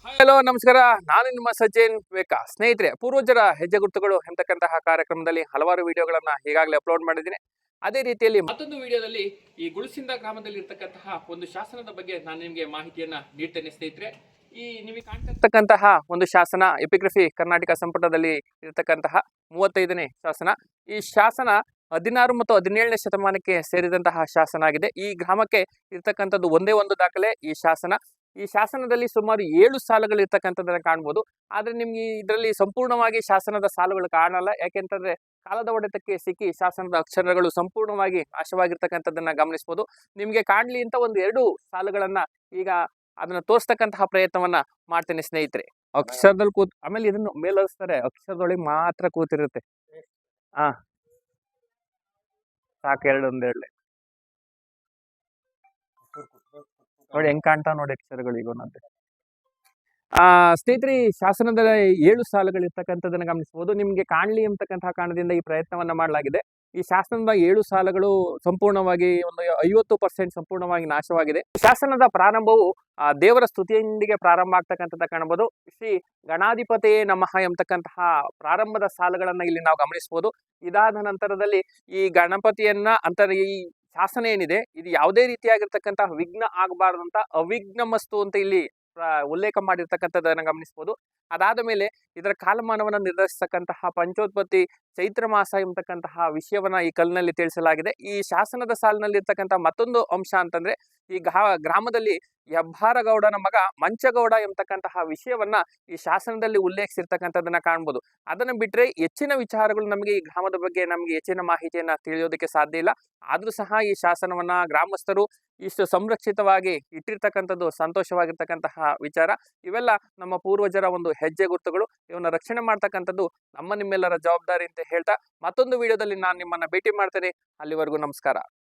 Hello ನಮಸ್ಕಾರ. ನಾನು ನಿಮ್ಮ ಸಜ್ಜನ್ ವೇಕಾ. ಸ್ನೇಹಿತರೆ, ಪೂರ್ವಜರ ಹೆಜ್ಜೆ ಗುರುತುಗಳು ಎಂಬತಕ್ಕಂತಹ ಕಾರ್ಯಕ್ರಮದಲ್ಲಿ ಹಲವಾರು ವಿಡಿಯೋಗಳನ್ನ ಈಗಾಗಲೇ ಅಪ್ಲೋಡ್ ಮಾಡಿದ್ದೀನಿ. ಅದೇ ರೀತಿಯಲ್ಲಿ ಮತ್ತೊಂದು ವಿಡಿಯೋದಲ್ಲಿ ಈ ಗುಳಸಿಂದ ಗ್ರಾಮದಲ್ಲಿ ಇರತಕ್ಕಂತಹ ಒಂದು ಶಾಸನದ ಬಗ್ಗೆ ನಾನು ನಿಮಗೆ ಮಾಹಿತಿಯನ್ನ ನೀಡ್ತೇನೆ. ಸ್ನೇಹಿತರೆ, ಈ ನಿಮಗೆ ಕಾಣ್ತಿರ್ತಕ್ಕಂತಹ ಒಂದು ಶಾಸನ ಎಪಿಗ್ರಫಿ ಕರ್ನಾಟಕ ಸಂಪುಟದಲ್ಲಿ ಇರತಕ್ಕಂತಹ 35ನೇ ಶಾಸನ. ಈ ಶಾಸನ 16 ಮತ್ತು 17ನೇ ಶತಮಾನಕ್ಕೆ ಸೇರಿದಂತಹ ಶಾಸನ ಆಗಿದೆ. ಈ ಗ್ರಾಮಕ್ಕೆ ಇರ್ತಕ್ಕಂಥದ್ದು ಒಂದೇ ಒಂದು ದಾಖಲೆ ಈ ಶಾಸನ. ಈ ಶಾಸನದಲ್ಲಿ ಸುಮಾರು 7 ಸಾಲುಗಳು ಇರ್ತಕ್ಕಂಥದ್ದನ್ನ ಕಾಣ್ಬೋದು. ಆದ್ರೆ ನಿಮ್ಗೆ ಇದರಲ್ಲಿ ಸಂಪೂರ್ಣವಾಗಿ ಶಾಸನದ ಸಾಲುಗಳು ಕಾಣಲ್ಲ. ಯಾಕೆಂತಂದ್ರೆ ಕಾಲದ ಹೊಡೆತಕ್ಕೆ ಸಿಕ್ಕಿ ಶಾಸನದ ಅಕ್ಷರಗಳು ಸಂಪೂರ್ಣವಾಗಿ ನಾಶವಾಗಿರ್ತಕ್ಕಂಥದ್ದನ್ನ ಗಮನಿಸಬಹುದು. ನಿಮ್ಗೆ ಕಾಣ್ಲಿ ಅಂತ ಒಂದು 2 ಸಾಲುಗಳನ್ನ ಈಗ ಅದನ್ನ ತೋರಿಸ್ತಕ್ಕಂತಹ ಪ್ರಯತ್ನವನ್ನ ಮಾಡ್ತೇನೆ ಸ್ನೇಹಿತರೆ. ಅಕ್ಷರದಲ್ಲಿ ಆಮೇಲೆ ಇದನ್ನು ಮೇಲರಿಸ್ತಾರೆ, ಅಕ್ಷರದೊಳಗೆ ಮಾತ್ರ ಕೂತಿರುತ್ತೆ. ಹಾ, ಸಾಕು, ಒಂದೆರಡು ನೋಡಿ ಹೆಂಗ್ ಕಾಣ್ತಾ ನೋಡಿ ಅಕ್ಷರಗಳು ಈಗ ಒಂದಂತೆ. ಸ್ನೇಹಿತರೆ, ಶಾಸನದ 7 ಸಾಲುಗಳು ಇರ್ತಕ್ಕಂಥದ್ದನ್ನ ಗಮನಿಸಬಹುದು. ನಿಮ್ಗೆ ಕಾಣ್ಲಿ ಅಂತಕ್ಕಂತಹ ಕಾರಣದಿಂದ ಈ ಪ್ರಯತ್ನವನ್ನ ಮಾಡಲಾಗಿದೆ. ಈ ಶಾಸನದ 7 ಸಾಲುಗಳು ಸಂಪೂರ್ಣವಾಗಿ ಒಂದು 50% ಸಂಪೂರ್ಣವಾಗಿ ನಾಶವಾಗಿದೆ. ಶಾಸನದ ಪ್ರಾರಂಭವು ದೇವರ ಸ್ತುತಿಯೊಂದಿಗೆ ಪ್ರಾರಂಭ ಆಗ್ತಕ್ಕಂಥದ್ದು ಕಾಣಬಹುದು. ಶ್ರೀ ಗಣಾಧಿಪತಿಯೇ ನಮಃ ಎಂಬತಕ್ಕಂತಹ ಪ್ರಾರಂಭದ ಸಾಲುಗಳನ್ನ ಇಲ್ಲಿ ನಾವು ಗಮನಿಸಬಹುದು. ಇದಾದ ನಂತರದಲ್ಲಿ ಈ ಗಣಪತಿಯನ್ನ ಈ ಶಾಸನ ಏನಿದೆ ಇದು ಯಾವುದೇ ರೀತಿಯಾಗಿರ್ತಕ್ಕಂತಹ ವಿಘ್ನ ಆಗಬಾರ್ದಂತ ಅವಿಘ್ನಮಸ್ತು ಅಂತ ಇಲ್ಲಿ ಉಲ್ಲೇಖ ಮಾಡಿರ್ತಕ್ಕಂಥದ್ದನ್ನ ಗಮನಿಸಬಹುದು. ಅದಾದ ಮೇಲೆ ಇದರ ಕಾಲಮಾನವನ್ನ ನಿರ್ಧರಿಸತಕ್ಕಂತಹ ಪಂಚೋತ್ಪತ್ತಿ ಚೈತ್ರ ಮಾಸ ಎಂಬತಕ್ಕಂತಹ ವಿಷಯವನ್ನ ಈ ಕಲ್ಲಿನಲ್ಲಿ ತಿಳಿಸಲಾಗಿದೆ. ಈ ಶಾಸನದ ಸಾಲಿನಲ್ಲಿ ಇರ್ತಕ್ಕಂತಹ ಮತ್ತೊಂದು ಅಂಶ ಅಂತಂದ್ರೆ ಈ ಗ್ರಾಮದಲ್ಲಿ ಹೆಬ್ಬಾರಗೌಡನ ಮಗ ಮಂಚಗೌಡ ಎಂಬತಕ್ಕಂತಹ ವಿಷಯವನ್ನ ಈ ಶಾಸನದಲ್ಲಿ ಉಲ್ಲೇಖಿಸಿರ್ತಕ್ಕಂಥದ್ದನ್ನ ಕಾಣ್ಬೋದು. ಅದನ್ನ ಬಿಟ್ರೆ ಹೆಚ್ಚಿನ ವಿಚಾರಗಳು ನಮಗೆ ಈ ಗ್ರಾಮದ ಬಗ್ಗೆ ನಮಗೆ ಹೆಚ್ಚಿನ ಮಾಹಿತಿಯನ್ನ ತಿಳಿಯೋದಕ್ಕೆ ಸಾಧ್ಯ ಇಲ್ಲ. ಆದ್ರೂ ಸಹ ಈ ಶಾಸನವನ್ನ ಗ್ರಾಮಸ್ಥರು ಇಷ್ಟು ಸಂರಕ್ಷಿತವಾಗಿ ಇಟ್ಟಿರ್ತಕ್ಕಂಥದ್ದು ಸಂತೋಷವಾಗಿರ್ತಕ್ಕಂತಹ ವಿಚಾರ. ಇವೆಲ್ಲ ನಮ್ಮ ಪೂರ್ವಜರ ಒಂದು ಹೆಜ್ಜೆ ಗುರುತುಗಳು. ಇವನ್ನ ರಕ್ಷಣೆ ಮಾಡ್ತಕ್ಕಂಥದ್ದು ನಿಮ್ಮೆಲ್ಲರ ಜವಾಬ್ದಾರಿ ಅಂತ ಹೇಳ್ತಾ ಮತ್ತೊಂದು ವಿಡಿಯೋದಲ್ಲಿ ನಾನು ನಿಮ್ಮನ್ನ ಭೇಟಿ ಮಾಡ್ತೇನೆ. ಅಲ್ಲಿವರೆಗೂ ನಮಸ್ಕಾರ.